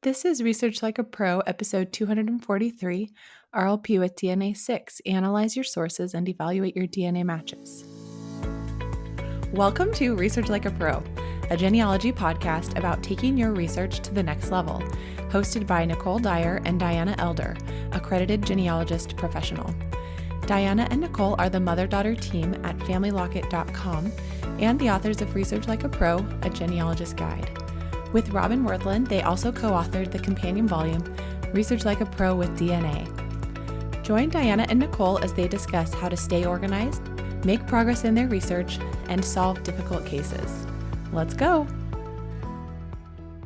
This is Research Like a Pro, episode 243, RLP with DNA 6. Analyze your sources and evaluate your DNA matches. Welcome to Research Like a Pro, a genealogy podcast about taking your research to the next level, hosted by Nicole Dyer and Diana Elder, accredited genealogist professional. Diana and Nicole are the mother-daughter team at FamilyLocket.com and the authors of Research Like a Pro, a genealogist guide. With Robin Worthland, they also co-authored the companion volume, Research Like a Pro with DNA. Join Diana and Nicole as they discuss how to stay organized, make progress in their research, and solve difficult cases. Let's go!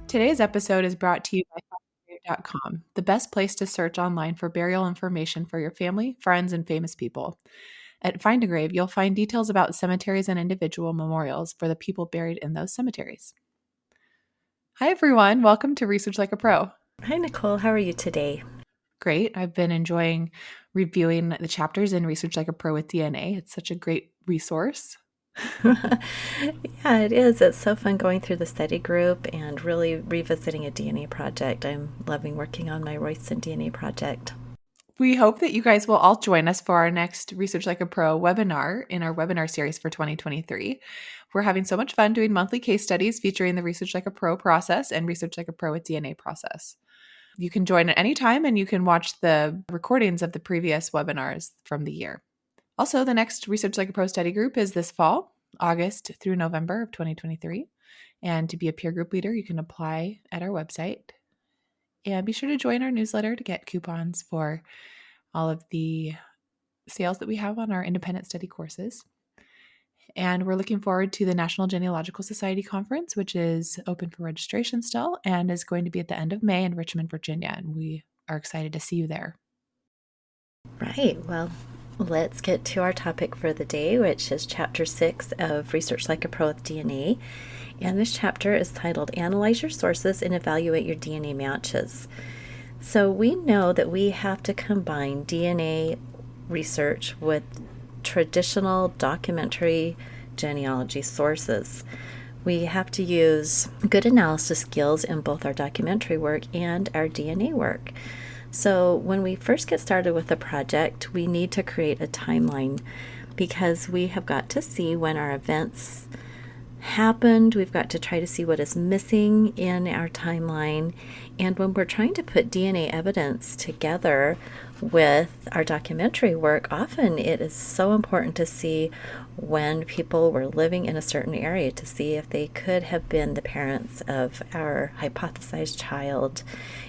Today's episode is brought to you by FindAgrave.com, the best place to search online for burial information for your family, friends, and famous people. At Find a Grave, you'll find details about cemeteries and individual memorials for the people buried in those cemeteries. Hi, everyone. Welcome to Research Like a Pro. Hi, Nicole. How are you today? Great. I've been enjoying reviewing the chapters in Research Like a Pro with DNA. It's such a great resource. Yeah, it is. It's so fun going through the study group and really revisiting a DNA project. I'm loving working on my Royston DNA project. We hope that you guys will all join us for our next Research Like a Pro webinar in our webinar series for 2023. We're having so much fun doing monthly case studies featuring the Research Like a Pro process and Research Like a Pro with DNA process. You can join at any time and you can watch the recordings of the previous webinars from the year. Also, the next Research Like a Pro study group is this fall, August through November of 2023. And to be a peer group leader, you can apply at our website. And be sure to join our newsletter to get coupons for all of the sales that we have on our independent study courses. And we're looking forward to the National Genealogical Society Conference, which is open for registration still and is going to be at the end of May in Richmond, Virginia. And we are excited to see you there. Right. Well, let's get to our topic for the day, which is Chapter 6 of Research Like a Pro with DNA. And this chapter is titled Analyze Your Sources and Evaluate Your DNA Matches. So we know that we have to combine DNA research with traditional documentary genealogy sources. We have to use good analysis skills in both our documentary work and our DNA work. So when we first get started with a project, we need to create a timeline because we have got to see when our events happened. We've got to try to see what is missing in our timeline. And when we're trying to put DNA evidence together with our documentary work, often it is so important to see when people were living in a certain area to see if they could have been the parents of our hypothesized child.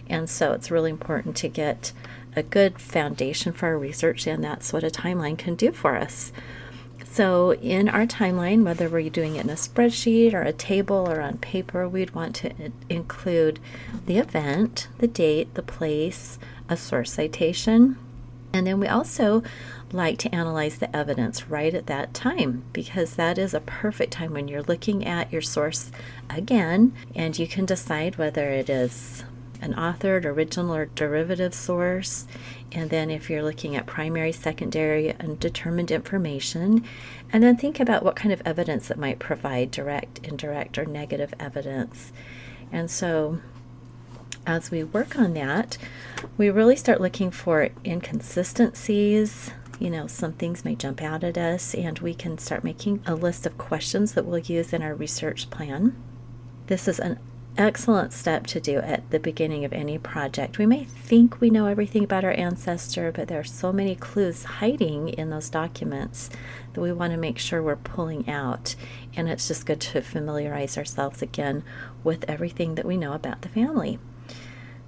And so it's really important to get a good foundation for our research, and that's what a timeline can do for us. So in our timeline, whether we're doing it in a spreadsheet or a table or on paper, we'd want to include the event, the date, the place, a source citation, and then we also like to analyze the evidence right at that time because that is a perfect time when you're looking at your source again, and you can decide whether it is an authored, original, or derivative source. And then if you're looking at primary, secondary, and determined information, and then think about what kind of evidence that might provide direct, indirect, or negative evidence. And so as we work on that, we really start looking for inconsistencies. Some things may jump out at us, and we can start making a list of questions that we'll use in our research plan. This is an excellent step to do at the beginning of any project. We may think we know everything about our ancestor, but there are so many clues hiding in those documents that we want to make sure we're pulling out. And it's just good to familiarize ourselves again with everything that we know about the family.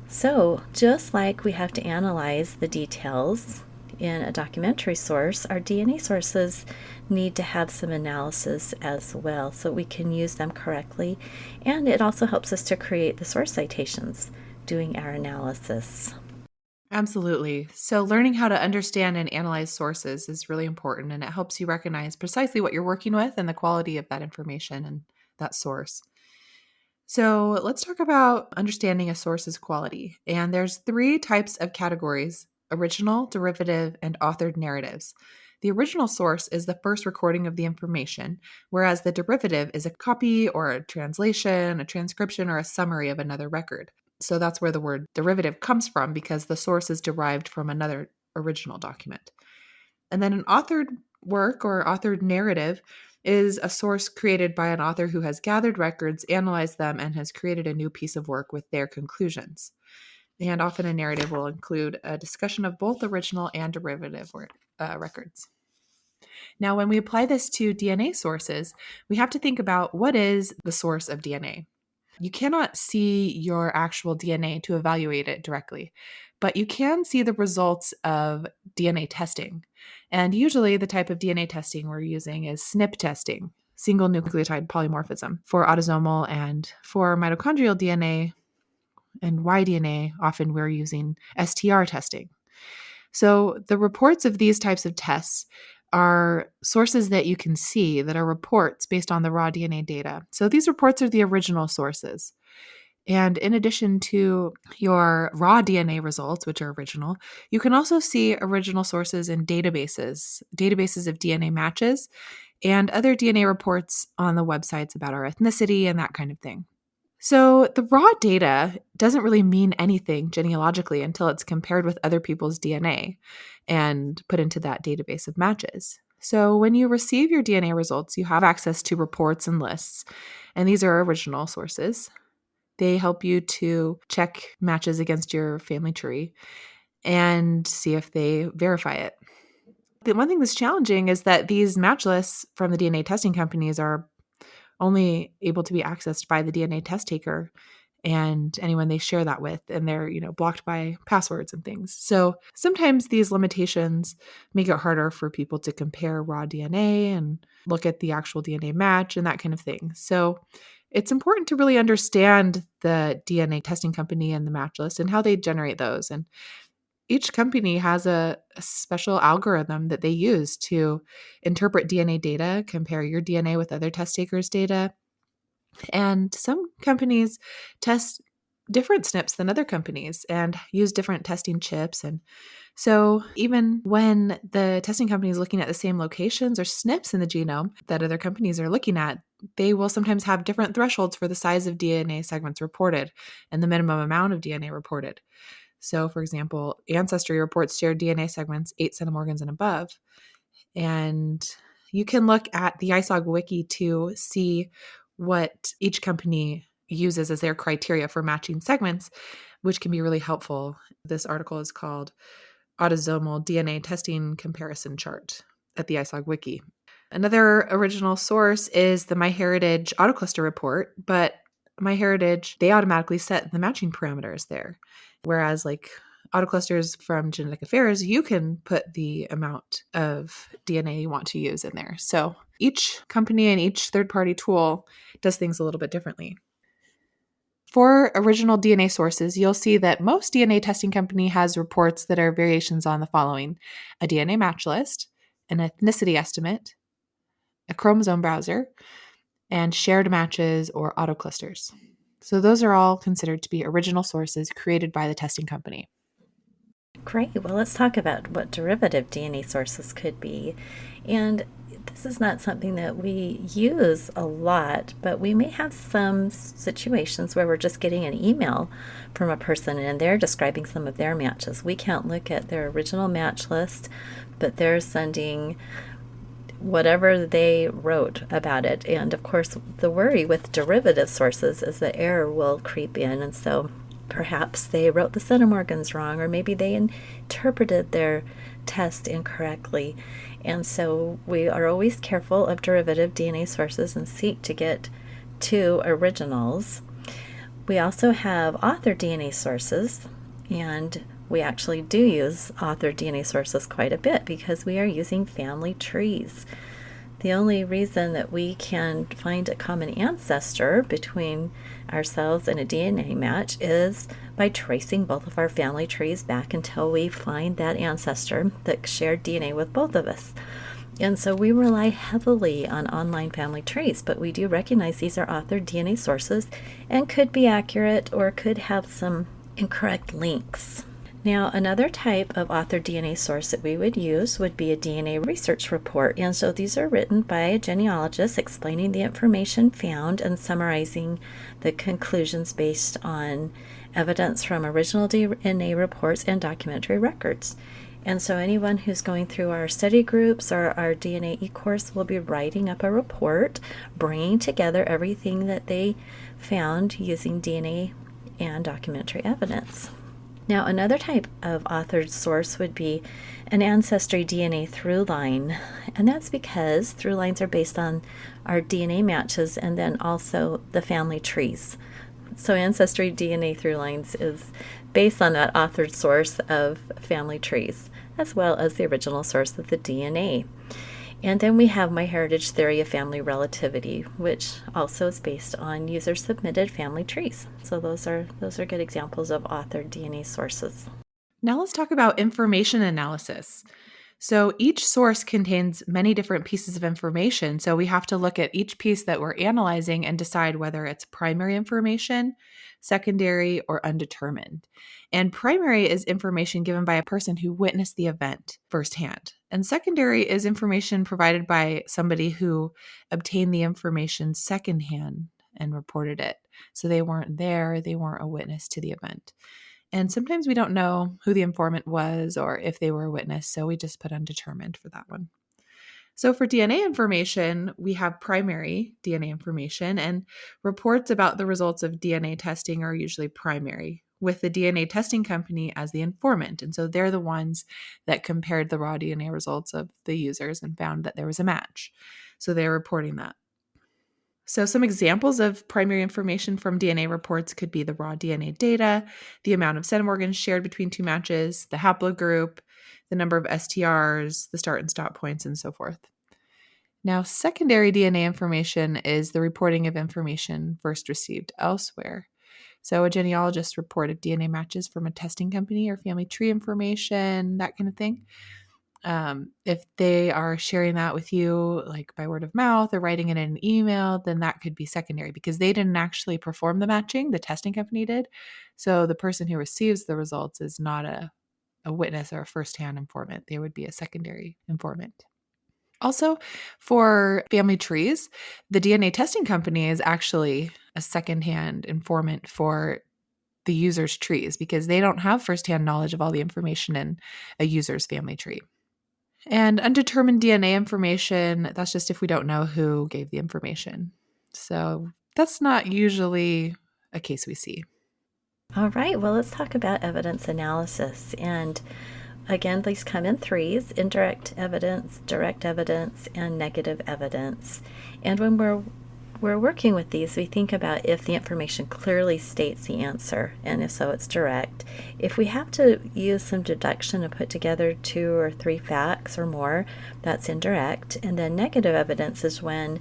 So just like we have to analyze the details in a documentary source, our DNA sources need to have some analysis as well so we can use them correctly. And it also helps us to create the source citations doing our analysis. Absolutely. So learning how to understand and analyze sources is really important, and it helps you recognize precisely what you're working with and the quality of that information and that source. So let's talk about understanding a source's quality. And there's 3 types of categories: original, derivative, and authored narratives. The original source is the first recording of the information, whereas the derivative is a copy or a translation, a transcription, or a summary of another record. So that's where the word derivative comes from, because the source is derived from another original document. And then an authored work or authored narrative is a source created by an author who has gathered records, analyzed them, and has created a new piece of work with their conclusions. And often a narrative will include a discussion of both original and derivative records. Now, when we apply this to DNA sources, we have to think about what is the source of DNA. You cannot see your actual DNA to evaluate it directly, but you can see the results of DNA testing. And usually the type of DNA testing we're using is SNP testing, single nucleotide polymorphism, for autosomal, and for mitochondrial DNA and Y-DNA, often we're using STR testing. So the reports of these types of tests are sources that you can see that are reports based on the raw DNA data. So these reports are the original sources. And in addition to your raw DNA results, which are original, you can also see original sources in databases of DNA matches, and other DNA reports on the websites about our ethnicity and that kind of thing. So the raw data doesn't really mean anything genealogically until it's compared with other people's DNA and put into that database of matches. So when you receive your DNA results, you have access to reports and lists, and these are original sources. They help you to check matches against your family tree and see if they verify it. The one thing that's challenging is that these match lists from the DNA testing companies are only able to be accessed by the DNA test taker and anyone they share that with, and they're, blocked by passwords and things. So sometimes these limitations make it harder for people to compare raw DNA and look at the actual DNA match and that kind of thing. So it's important to really understand the DNA testing company and the match list and how they generate those. And each company has a special algorithm that they use to interpret DNA data, compare your DNA with other test takers' data. And some companies test different SNPs than other companies and use different testing chips. And so even when the testing company is looking at the same locations or SNPs in the genome that other companies are looking at, they will sometimes have different thresholds for the size of DNA segments reported and the minimum amount of DNA reported. So, for example, Ancestry reports shared DNA segments 8 centimorgans and above. And you can look at the ISOG wiki to see what each company uses as their criteria for matching segments, which can be really helpful. This article is called Autosomal DNA Testing Comparison Chart at the ISOG wiki. Another original source is the MyHeritage AutoCluster report, but MyHeritage, they automatically set the matching parameters there. Whereas like AutoClusters from Genetic Affairs, you can put the amount of DNA you want to use in there. So each company and each third-party tool does things a little bit differently. For original DNA sources, you'll see that most DNA testing company has reports that are variations on the following: a DNA match list, an ethnicity estimate, a chromosome browser, and shared matches or autoclusters. So those are all considered to be original sources created by the testing company. Great. Well, let's talk about what derivative DNA sources could be. And this is not something that we use a lot, but we may have some situations where we're just getting an email from a person and they're describing some of their matches. We can't look at their original match list, but they're sending whatever they wrote about it. And of course, the worry with derivative sources is that error will creep in. And so perhaps they wrote the centimorgans wrong, or maybe they interpreted their test incorrectly. And so we are always careful of derivative DNA sources and seek to get to originals. We also have author DNA sources, and we actually do use author DNA sources quite a bit because we are using family trees. The only reason that we can find a common ancestor between ourselves and a DNA match is by tracing both of our family trees back until we find that ancestor that shared DNA with both of us. And so we rely heavily on online family trees, but we do recognize these are authored DNA sources and could be accurate or could have some incorrect links. Now, another type of authored DNA source that we would use would be a DNA research report. And so these are written by a genealogist explaining the information found and summarizing the conclusions based on evidence from original DNA reports and documentary records. And so anyone who's going through our study groups or our DNA e-course will be writing up a report, bringing together everything that they found using DNA and documentary evidence. Now, another type of authored source would be an ancestry DNA through line, and that's because through lines are based on our DNA matches and then also the family trees. So ancestry DNA through lines is based on that authored source of family trees, as well as the original source of the DNA. And then we have MyHeritage theory of family relativity, which also is based on user-submitted family trees. So those are good examples of authored DNA sources. Now let's talk about information analysis. So each source contains many different pieces of information. So we have to look at each piece that we're analyzing and decide whether it's primary information, secondary, or undetermined. And primary is information given by a person who witnessed the event firsthand. And secondary is information provided by somebody who obtained the information secondhand and reported it. So they weren't there, they weren't a witness to the event. And sometimes we don't know who the informant was or if they were a witness, so we just put undetermined for that one. So for DNA information, we have primary DNA information, and reports about the results of DNA testing are usually primary, with the DNA testing company as the informant. And so they're the ones that compared the raw DNA results of the users and found that there was a match. So they're reporting that. So some examples of primary information from DNA reports could be the raw DNA data, the amount of centimorgans shared between two matches, the haplogroup, the number of STRs, the start and stop points, and so forth. Now, secondary DNA information is the reporting of information first received elsewhere. So a genealogist reported DNA matches from a testing company or family tree information, that kind of thing. If they are sharing that with you, like by word of mouth or writing it in an email, then that could be secondary because they didn't actually perform the matching, the testing company did. So the person who receives the results is not a witness or a firsthand informant. They would be a secondary informant. Also, for family trees, the DNA testing company is actually a secondhand informant for the user's trees because they don't have firsthand knowledge of all the information in a user's family tree. And undetermined DNA information, that's just if we don't know who gave the information. So that's not usually a case we see. All right, well, let's talk about evidence analysis. And again, these come in threes: indirect evidence, direct evidence, and negative evidence. And when we're working with these, we think about if the information clearly states the answer, and if so, it's direct. If we have to use some deduction to put together 2 or 3 facts or more, that's indirect. And then negative evidence is when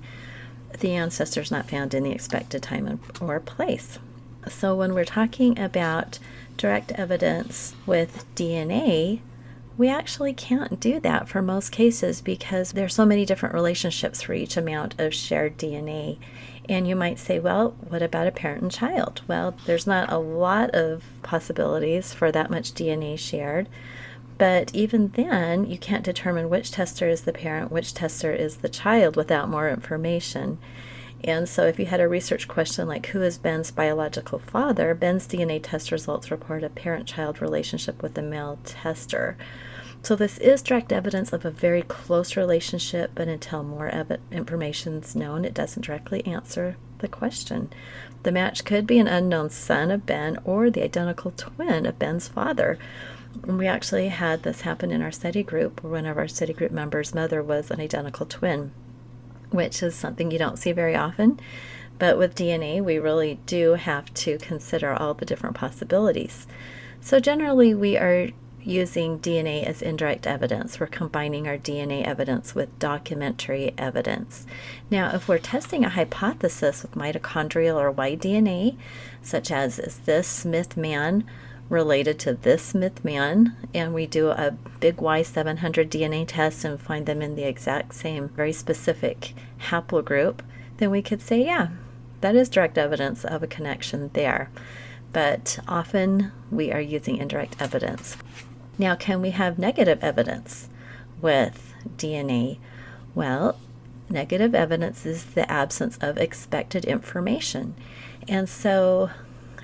the ancestor is not found in the expected time or place. So when we're talking about direct evidence with DNA, we actually can't do that for most cases because there's so many different relationships for each amount of shared DNA. And you might say, well, what about a parent and child? Well, there's not a lot of possibilities for that much DNA shared. But even then, you can't determine which tester is the parent, which tester is the child without more information. And so if you had a research question like, who is Ben's biological father? Ben's DNA test results report a parent-child relationship with the male tester. So this is direct evidence of a very close relationship, but until more information is known, it doesn't directly answer the question. The match could be an unknown son of Ben or the identical twin of Ben's father. And we actually had this happen in our study group, where one of our study group members' mother was an identical twin, which is something you don't see very often. But with DNA, we really do have to consider all the different possibilities. So generally, we are using DNA as indirect evidence. We're combining our DNA evidence with documentary evidence. Now, if we're testing a hypothesis with mitochondrial or Y-DNA, such as, is this Smith man related to this Smith man, and we do a big Y700 DNA test and find them in the exact same very specific haplogroup, then we could say, yeah, that is direct evidence of a connection there. but often we are using indirect evidence. Now, can we have negative evidence with DNA? Well, negative evidence is the absence of expected information. And so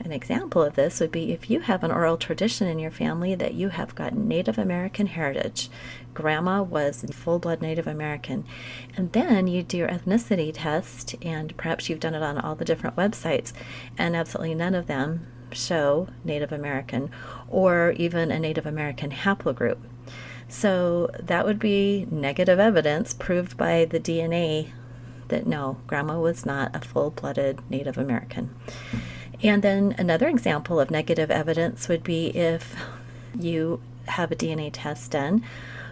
an example of this would be if you have an oral tradition in your family that you have got Native American heritage. Grandma was full-blood Native American. And then you do your ethnicity test, and perhaps you've done it on all the different websites, and absolutely none of them show Native American or even a Native American haplogroup. So that would be negative evidence proved by the DNA that no, Grandma was not a full-blooded Native American. And then another example of negative evidence would be if you have a DNA test done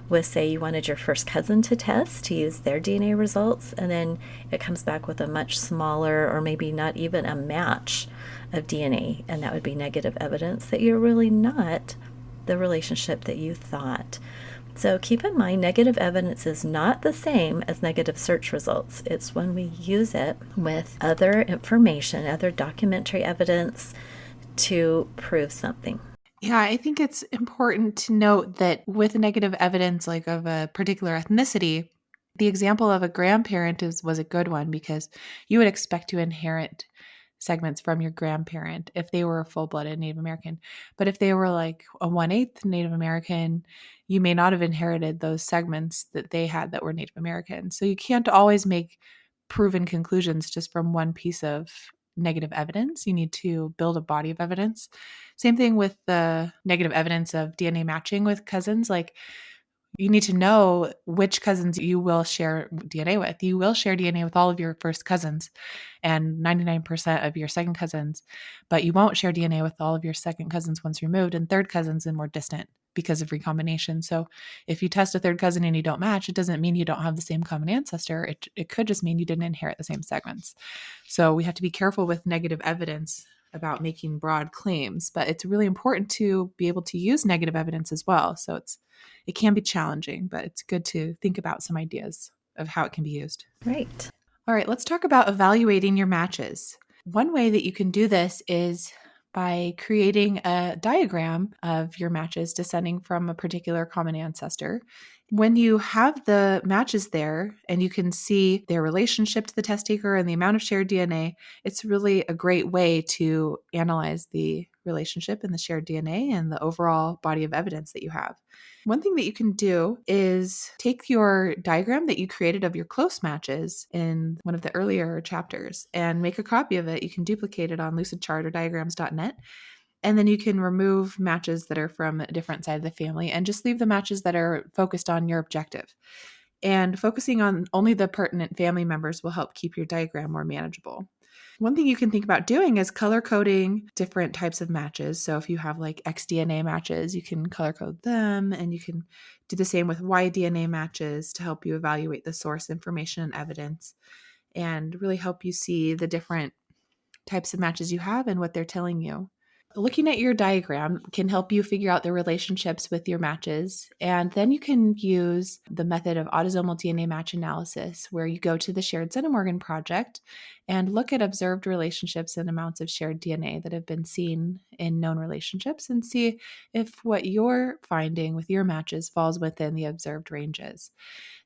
with, say, you wanted your first cousin to test to use their DNA results, and then it comes back with a much smaller or maybe not even a match of DNA, and that would be negative evidence that you're really not the relationship that you thought. So keep in mind, negative evidence is not the same as negative search results. It's when we use it with other information, other documentary evidence to prove something. Yeah, I think it's important to note that with negative evidence, like of a particular ethnicity, the example of a grandparent was a good one because you would expect to inherit segments from your grandparent if they were a full-blooded Native American. But if they were like a 1/8 Native American, you may not have inherited those segments that they had that were Native American. So you can't always make proven conclusions just from one piece of negative evidence. You need to build a body of evidence. Same thing with the negative evidence of DNA matching with cousins. Like, you need to know which cousins you will share DNA with. You will share DNA with all of your first cousins and 99% of your second cousins, but you won't share DNA with all of your second cousins once removed and third cousins and more distant because of recombination. So if you test a third cousin and you don't match, it doesn't mean you don't have the same common ancestor. It could just mean you didn't inherit the same segments. So we have to be careful with negative evidence about making broad claims, but it's really important to be able to use negative evidence as well. So it can be challenging, but it's good to think about some ideas of how it can be used. Right. All right, let's talk about evaluating your matches. One way that you can do this is by creating a diagram of your matches descending from a particular common ancestor. When you have the matches there and you can see their relationship to the test taker and the amount of shared DNA, it's really a great way to analyze the relationship in the shared DNA and the overall body of evidence that you have. One thing that you can do is take your diagram that you created of your close matches in one of the earlier chapters and make a copy of it. You can duplicate it on lucidchart or diagrams.net. And then you can remove matches that are from a different side of the family and just leave the matches that are focused on your objective. And focusing on only the pertinent family members will help keep your diagram more manageable. One thing you can think about doing is color coding different types of matches. So if you have like XDNA matches, you can color code them, and you can do the same with Y-DNA matches to help you evaluate the source information and evidence and really help you see the different types of matches you have and what they're telling you. Looking at your diagram can help you figure out the relationships with your matches. And then you can use the method of autosomal DNA match analysis, where you go to the Shared Centimorgan Project and look at observed relationships and amounts of shared DNA that have been seen in known relationships and see if what you're finding with your matches falls within the observed ranges.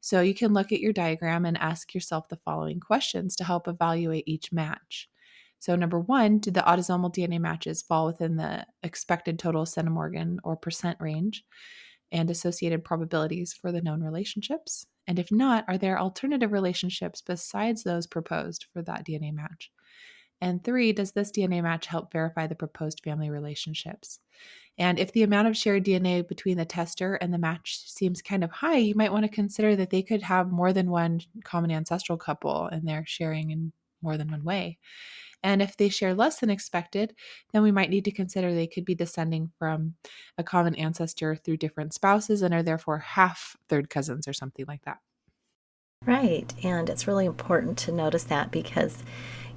So you can look at your diagram and ask yourself the following questions to help evaluate each match. So number one, did the autosomal DNA matches fall within the expected total centimorgan or percent range and associated probabilities for the known relationships? And if not, are there alternative relationships besides those proposed for that DNA match? And three, does this DNA match help verify the proposed family relationships? And if the amount of shared DNA between the tester and the match seems kind of high, you might want to consider that they could have more than one common ancestral couple and they're sharing in more than one way. And if they share less than expected, then we might need to consider they could be descending from a common ancestor through different spouses and are therefore half third cousins or something like that. Right. And it's really important to notice that because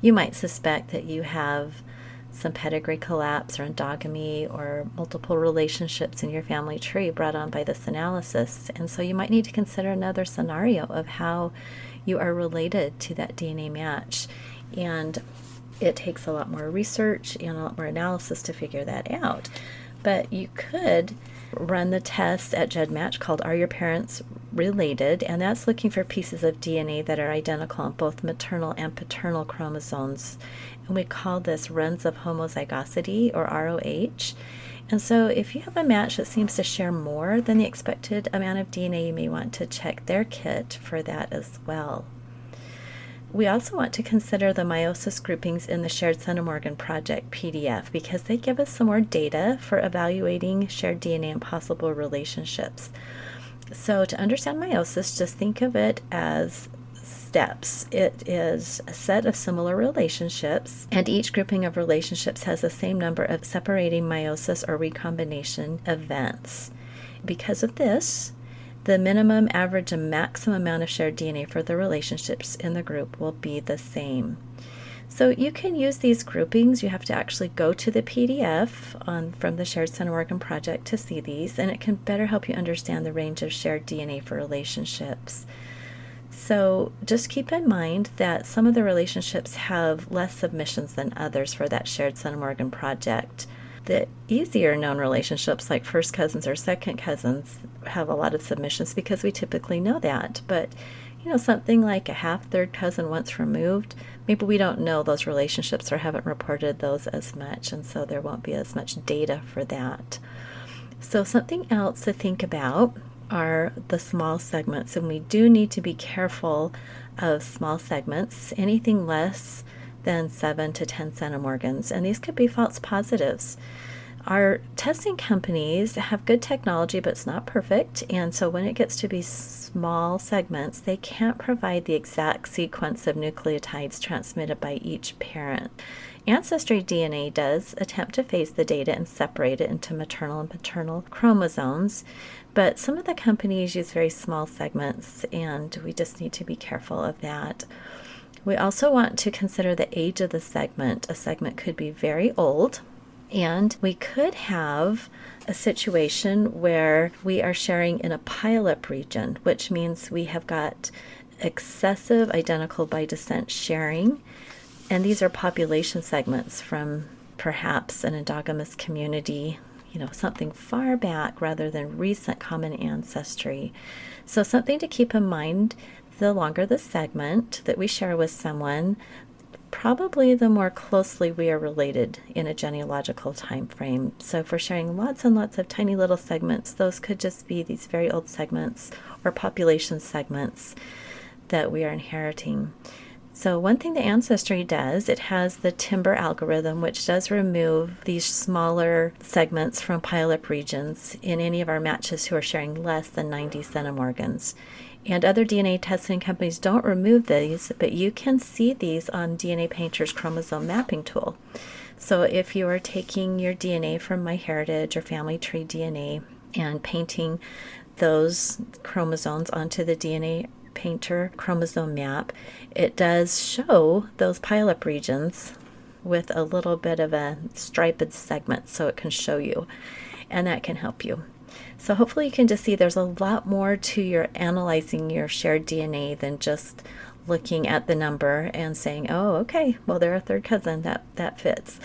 you might suspect that you have some pedigree collapse or endogamy or multiple relationships in your family tree brought on by this analysis. And so you might need to consider another scenario of how you are related to that DNA match. And it takes a lot more research and a lot more analysis to figure that out. But you could run the test at GEDmatch called Are Your Parents Related? And that's looking for pieces of DNA that are identical on both maternal and paternal chromosomes. And we call this runs of homozygosity, or ROH. And so if you have a match that seems to share more than the expected amount of DNA, you may want to check their kit for that as well. We also want to consider the meiosis groupings in the Shared Centimorgan Project PDF because they give us some more data for evaluating shared DNA and possible relationships. So to understand meiosis, just think of it as steps. It is a set of similar relationships, and each grouping of relationships has the same number of separating meiosis or recombination events. Because of this, the minimum, average, and maximum amount of shared DNA for the relationships in the group will be the same. So you can use these groupings. You have to actually go to the PDF from the Shared Centimorgan Project to see these, and it can better help you understand the range of shared DNA for relationships. So just keep in mind that some of the relationships have less submissions than others for that Shared Centimorgan Project. The easier known relationships, like first cousins or second cousins, have a lot of submissions because we typically know that. But something like a half, third cousin once removed, maybe we don't know those relationships or haven't reported those as much, and so there won't be as much data for that. So something else to think about are the small segments, and we do need to be careful of small segments, anything less than 7 to 10 centimorgans, and these could be false positives. Our testing companies have good technology, but it's not perfect, and so when it gets to be small segments, they can't provide the exact sequence of nucleotides transmitted by each parent. Ancestry DNA does attempt to phase the data and separate it into maternal and paternal chromosomes, but some of the companies use very small segments, and we just need to be careful of that. We also want to consider the age of the segment. A segment could be very old, and we could have a situation where we are sharing in a pileup region, which means we have got excessive identical by descent sharing. And these are population segments from perhaps an endogamous community, something far back rather than recent common ancestry. So something to keep in mind, the longer the segment that we share with someone, probably the more closely we are related in a genealogical time frame. So if we're sharing lots and lots of tiny little segments, those could just be these very old segments or population segments that we are inheriting. So one thing the Ancestry does, it has the timber algorithm, which does remove these smaller segments from pileup regions in any of our matches who are sharing less than 90 centimorgans. And other DNA testing companies don't remove these, but you can see these on DNA Painter's chromosome mapping tool. So if you are taking your DNA from MyHeritage or Family Tree DNA and painting those chromosomes onto the DNA Painter chromosome map, it does show those pileup regions with a little bit of a striped segment, so it can show you, and that can help you. So hopefully you can just see there's a lot more to your analyzing your shared DNA than just looking at the number and saying, oh, okay, well, they're a third cousin, that fits.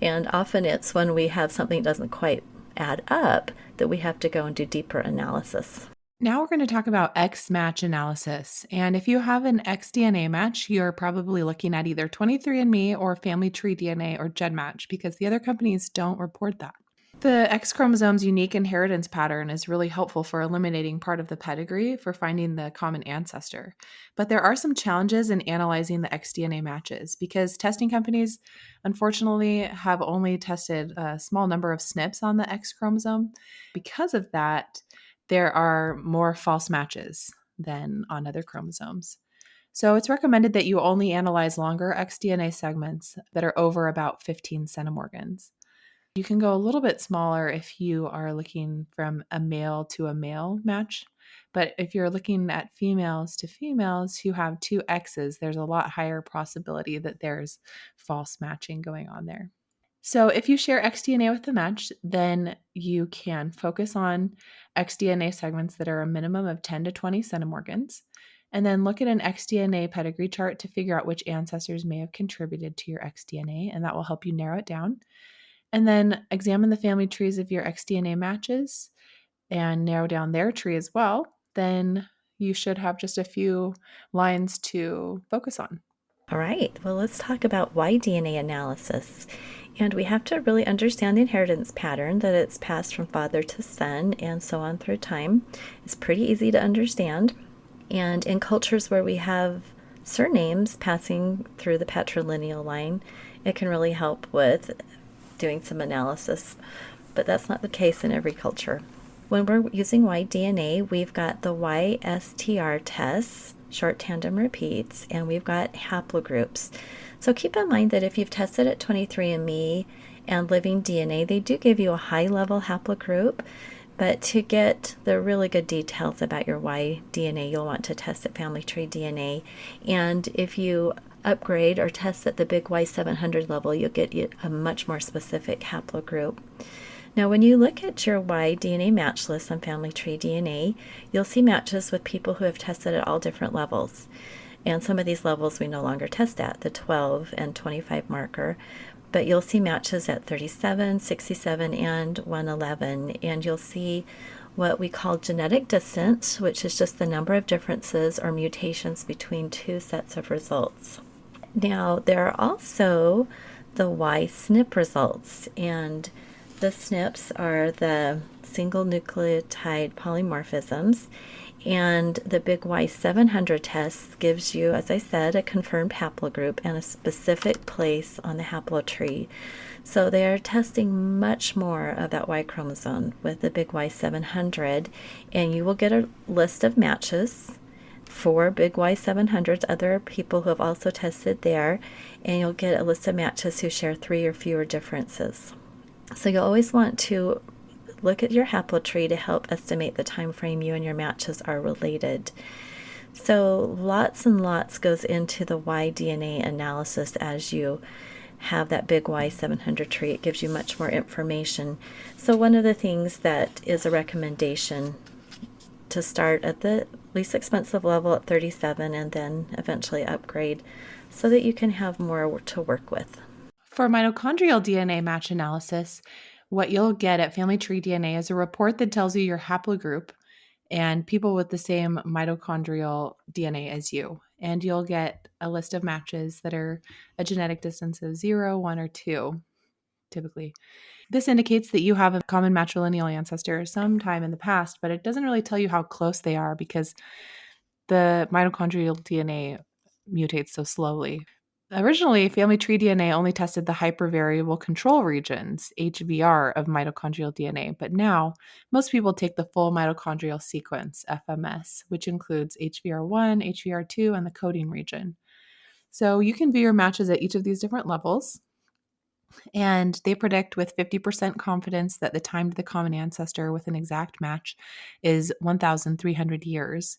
And often it's when we have something that doesn't quite add up that we have to go and do deeper analysis. Now we're going to talk about X match analysis. And if you have an X DNA match, you're probably looking at either 23andMe or Family Tree DNA or GEDmatch because the other companies don't report that. The X chromosome's unique inheritance pattern is really helpful for eliminating part of the pedigree for finding the common ancestor. But there are some challenges in analyzing the X DNA matches because testing companies, unfortunately, have only tested a small number of SNPs on the X chromosome. Because of that, there are more false matches than on other chromosomes. So it's recommended that you only analyze longer X DNA segments that are over about 15 centimorgans. You can go a little bit smaller if you are looking from a male to a male match. But if you're looking at females to females who have two X's, there's a lot higher possibility that there's false matching going on there. So if you share xDNA with the match, then you can focus on xDNA segments that are a minimum of 10 to 20 centimorgans. And then look at an xDNA pedigree chart to figure out which ancestors may have contributed to your xDNA, and that will help you narrow it down. And then examine the family trees of your xDNA matches and narrow down their tree as well. Then you should have just a few lines to focus on. All right, well, let's talk about why DNA analysis. And we have to really understand the inheritance pattern, that it's passed from father to son and so on through time. It's pretty easy to understand. And in cultures where we have surnames passing through the patrilineal line, it can really help with doing some analysis. But that's not the case in every culture. When we're using Y-DNA, we've got the YSTR tests, short tandem repeats, and we've got haplogroups. So keep in mind that if you've tested at 23andMe and Living DNA, they do give you a high-level haplogroup, but to get the really good details about your Y DNA, you'll want to test at Family Tree DNA. And if you upgrade or test at the big Y700 level, you'll get a much more specific haplogroup. Now, when you look at your Y DNA match list on Family Tree DNA, you'll see matches with people who have tested at all different levels. And some of these levels we no longer test at, the 12 and 25 marker. But you'll see matches at 37, 67, and 111. And you'll see what we call genetic distance, which is just the number of differences or mutations between two sets of results. Now, there are also the Y SNP results, and the SNPs are the single nucleotide polymorphisms, and the big Y700 test gives you, as I said, a confirmed haplogroup and a specific place on the haplotree. So they are testing much more of that Y chromosome with the big Y700, and you will get a list of matches for big Y700s, other people who have also tested there, and you'll get a list of matches who share 3 or fewer differences. So you'll always want to look at your haplotree to help estimate the time frame you and your matches are related. So lots and lots goes into the Y-DNA analysis as you have that big Y700 tree. It gives you much more information. So one of the things that is a recommendation to start at the least expensive level at 37 and then eventually upgrade so that you can have more to work with. For mitochondrial DNA match analysis, what you'll get at Family Tree DNA is a report that tells you your haplogroup and people with the same mitochondrial DNA as you. And you'll get a list of matches that are a genetic distance of 0, 1, or 2, typically. This indicates that you have a common matrilineal ancestor sometime in the past, but it doesn't really tell you how close they are because the mitochondrial DNA mutates so slowly. Originally, Family Tree DNA only tested the hypervariable control regions, HVR, of mitochondrial DNA, but now most people take the full mitochondrial sequence, FMS, which includes HVR1, HVR2, and the coding region. So you can view your matches at each of these different levels, and they predict with 50% confidence that the time to the common ancestor with an exact match is 1,300 years.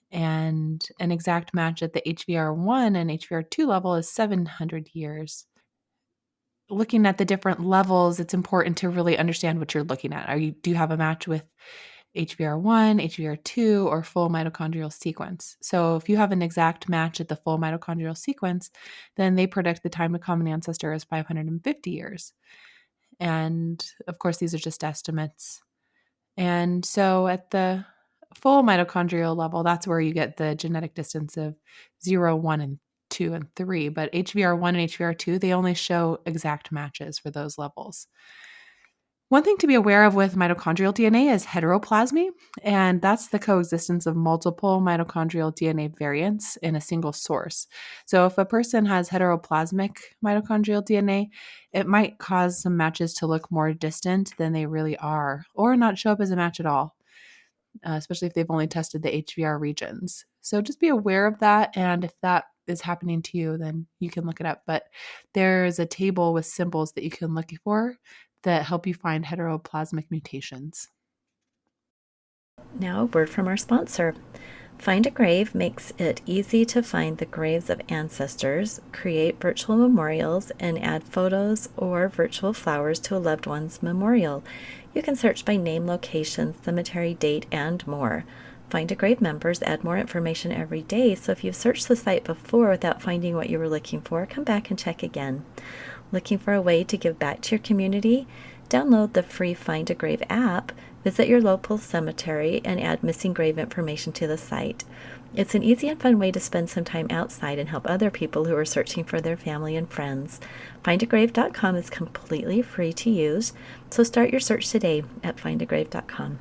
And an exact match at the HVR1 and HVR2 level is 700 years. Looking at the different levels, it's important to really understand what you're looking at. Do you have a match with HVR1, HVR2, or full mitochondrial sequence? So if you have an exact match at the full mitochondrial sequence, then they predict the time to common ancestor is 550 years. And of course, these are just estimates. And so at the full mitochondrial level, that's where you get the genetic distance of 0, 1, and 2, and 3. But HVR1 and HVR2, they only show exact matches for those levels. One thing to be aware of with mitochondrial DNA is heteroplasmy, and that's the coexistence of multiple mitochondrial DNA variants in a single source. So if a person has heteroplasmic mitochondrial DNA, it might cause some matches to look more distant than they really are, or not show up as a match at all, especially if they've only tested the HVR regions. So just be aware of that, and if that is happening to you, then you can look it up. But there's a table with symbols that you can look for that help you find heteroplasmic mutations. Now, a word from our sponsor. Find a Grave makes it easy to find the graves of ancestors, create virtual memorials, and add photos or virtual flowers to a loved one's memorial. You can search by name, location, cemetery date, and more. Find a Grave members add more information every day, so if you've searched the site before without finding what you were looking for, come back and check again. Looking for a way to give back to your community? Download the free Find a Grave app, visit your local cemetery, and add missing grave information to the site. It's an easy and fun way to spend some time outside and help other people who are searching for their family and friends. Findagrave.com is completely free to use, so start your search today at findagrave.com.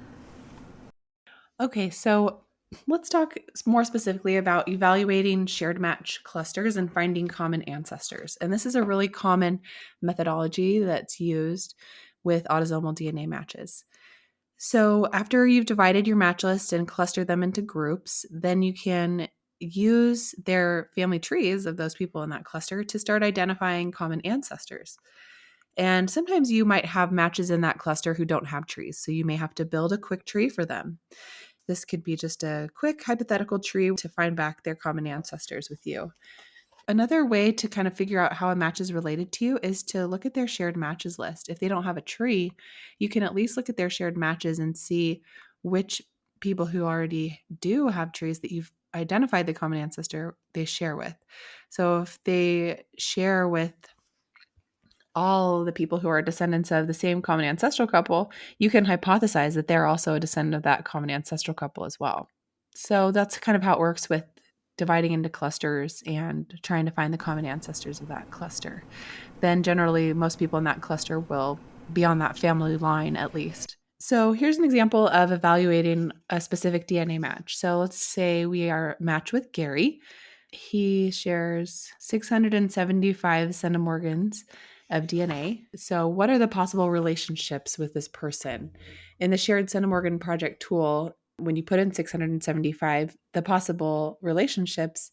Okay, so let's talk more specifically about evaluating shared match clusters and finding common ancestors. And this is a really common methodology that's used with autosomal DNA matches. So after you've divided your match list and clustered them into groups, then you can use their family trees of those people in that cluster to start identifying common ancestors. And sometimes you might have matches in that cluster who don't have trees, so you may have to build a quick tree for them. This could be just a quick hypothetical tree to find back their common ancestors with you. Another way to kind of figure out how a match is related to you is to look at their shared matches list. If they don't have a tree, you can at least look at their shared matches and see which people who already do have trees that you've identified the common ancestor they share with. So if they share with all the people who are descendants of the same common ancestral couple, you can hypothesize that they're also a descendant of that common ancestral couple as well. So that's kind of how it works with dividing into clusters and trying to find the common ancestors of that cluster. Then generally, most people in that cluster will be on that family line at least. So here's an example of evaluating a specific DNA match. So let's say we are matched with Gary. He shares 675 centimorgans of DNA. So what are the possible relationships with this person? In the Shared Centimorgan Project tool, when you put in 675, the possible relationships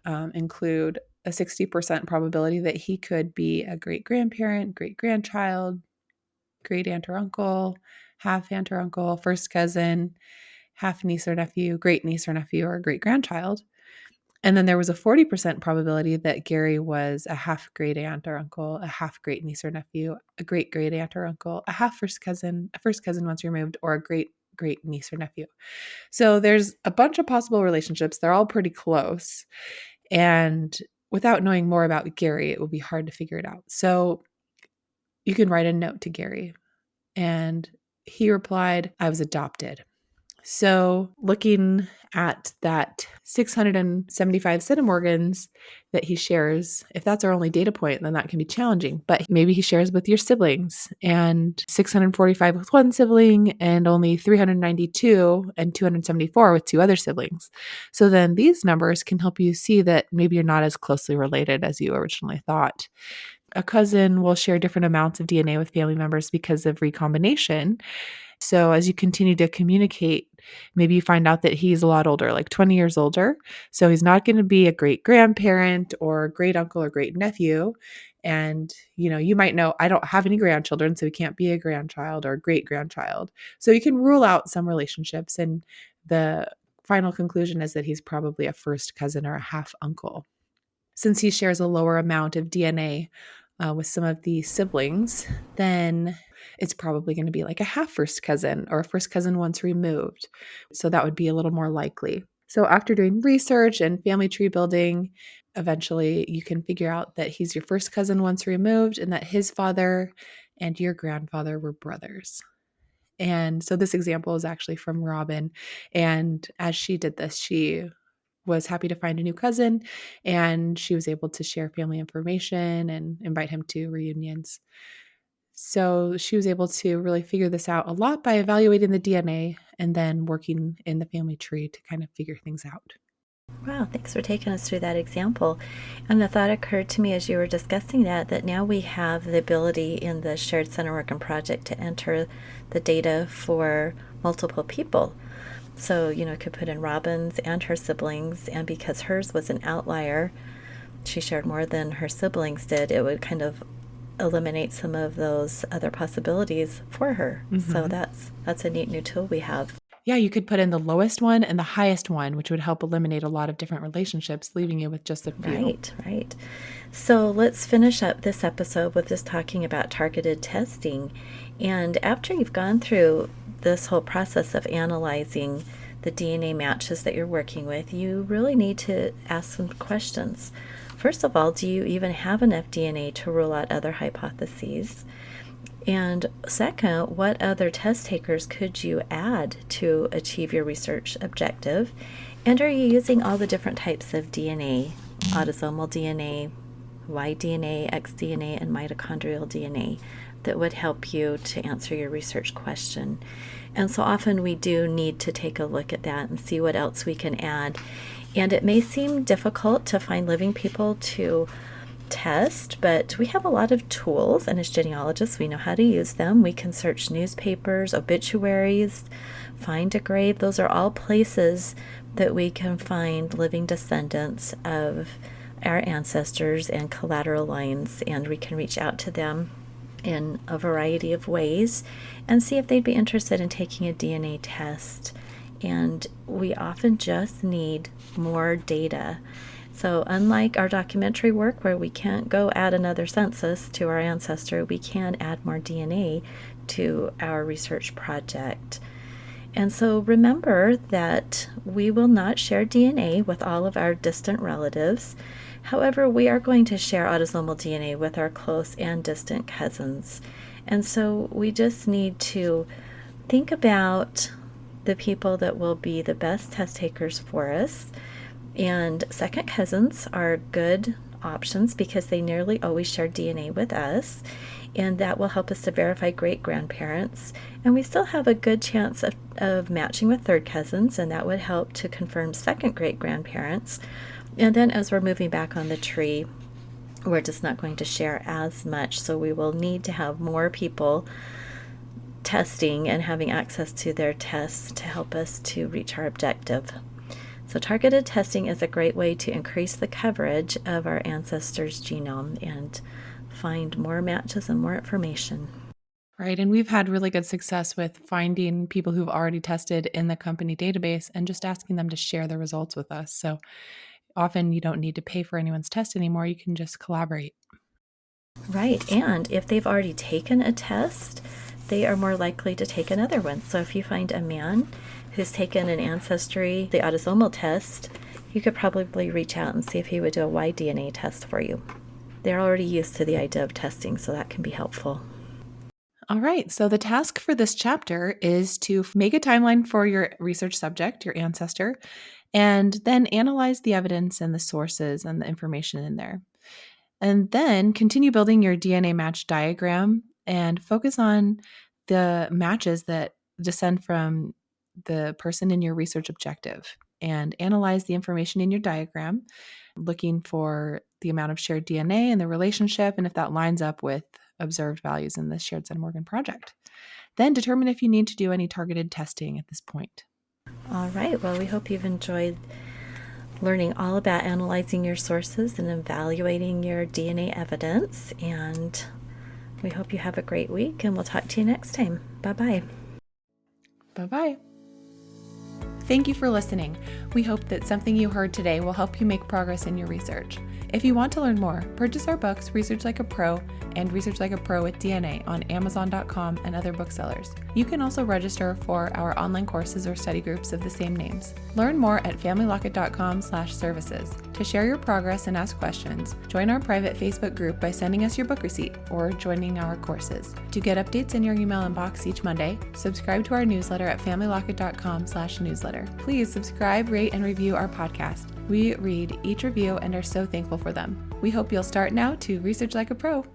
include a 60% probability that he could be a great-grandparent, great-grandchild, great-aunt or uncle, half-aunt or uncle, first cousin, half-niece or nephew, great-niece or nephew, or great-grandchild. And then there was a 40% probability that Gary was a half great aunt or uncle, a half great niece or nephew, a great great aunt or uncle, a half first cousin, a first cousin once removed, or a great great niece or nephew. So there's a bunch of possible relationships. They're all pretty close. And without knowing more about Gary, it will be hard to figure it out. So you can write a note to Gary. And he replied, I was adopted. So looking at that 675 centimorgans that he shares, if that's our only data point, then that can be challenging. But maybe he shares with your siblings and 645 with one sibling and only 392 and 274 with two other siblings. So then these numbers can help you see that maybe you're not as closely related as you originally thought. A cousin will share different amounts of DNA with family members because of recombination. So as you continue to communicate, maybe you find out that he's a lot older, like 20 years older. So he's not going to be a great grandparent or great uncle or great nephew. And, you might know, I don't have any grandchildren, so he can't be a grandchild or a great grandchild. So you can rule out some relationships. And the final conclusion is that he's probably a first cousin or a half uncle. Since he shares a lower amount of DNA with some of the siblings, then it's probably going to be like a half first cousin or a first cousin once removed. So that would be a little more likely. So after doing research and family tree building, eventually you can figure out that he's your first cousin once removed and that his father and your grandfather were brothers. And so this example is actually from Robin. And as she did this, she was happy to find a new cousin, and she was able to share family information and invite him to reunions. So she was able to really figure this out a lot by evaluating the DNA and then working in the family tree to kind of figure things out. Wow, thanks for taking us through that example. And the thought occurred to me as you were discussing that now we have the ability in the Shared Centimorgan Project to enter the data for multiple people. So, could put in Robin's and her siblings, and because hers was an outlier, she shared more than her siblings did, it would kind of eliminate some of those other possibilities for her. Mm-hmm. So that's a neat new tool we have. Yeah, you could put in the lowest one and the highest one, which would help eliminate a lot of different relationships, leaving you with just a few. Right. So let's finish up this episode with just talking about targeted testing. And after you've gone through this whole process of analyzing the DNA matches that you're working with, you really need to ask some questions. First of all, do you even have enough DNA to rule out other hypotheses? And second, what other test takers could you add to achieve your research objective? And are you using all the different types of DNA, autosomal DNA, Y-DNA, X-DNA, and mitochondrial DNA that would help you to answer your research question? And so often we do need to take a look at that and see what else we can add. And it may seem difficult to find living people to test, but we have a lot of tools, and as genealogists, we know how to use them. We can search newspapers, obituaries, find a grave. Those are all places that we can find living descendants of our ancestors and collateral lines, and we can reach out to them in a variety of ways and see if they'd be interested in taking a DNA test. And we often just need more data. So unlike our documentary work where we can't go add another census to our ancestor, we can add more DNA to our research project. And so remember that we will not share DNA with all of our distant relatives. However, we are going to share autosomal DNA with our close and distant cousins. And so we just need to think about the people that will be the best test takers for us. And second cousins are good options because they nearly always share DNA with us, and that will help us to verify great-grandparents. And we still have a good chance of matching with third cousins, and that would help to confirm second great-grandparents. And then as we're moving back on the tree, we're just not going to share as much, so we will need to have more people testing and having access to their tests to help us to reach our objective. So targeted testing is a great way to increase the coverage of our ancestors' genome and find more matches and more information. Right. And we've had really good success with finding people who've already tested in the company database and just asking them to share the results with us. So often you don't need to pay for anyone's test anymore. You can just collaborate. Right. And if they've already taken a test, they are more likely to take another one. So if you find a man who's taken an ancestry, the autosomal test, you could probably reach out and see if he would do a Y-DNA test for you. They're already used to the idea of testing, so that can be helpful. All right. So the task for this chapter is to make a timeline for your research subject, your ancestor, and then analyze the evidence and the sources and the information in there. And then continue building your DNA match diagram and focus on the matches that descend from the person in your research objective, and analyze the information in your diagram, looking for the amount of shared DNA and the relationship, and if that lines up with observed values in the Shared Centimorgan project. Then determine if you need to do any targeted testing at this point. All right. Well, we hope you've enjoyed learning all about analyzing your sources and evaluating your DNA evidence. And we hope you have a great week, and we'll talk to you next time. Bye-bye. Bye-bye. Thank you for listening. We hope that something you heard today will help you make progress in your research. If you want to learn more, purchase our books, Research Like a Pro and Research Like a Pro with DNA on Amazon.com and other booksellers. You can also register for our online courses or study groups of the same names. Learn more at familylocket.com/services. To share your progress and ask questions, join our private Facebook group by sending us your book receipt or joining our courses. To get updates in your email inbox each Monday, subscribe to our newsletter at familylocket.com/newsletter. Please subscribe, rate, and review our podcast. We read each review and are so thankful for them. We hope you'll start now to research like a pro.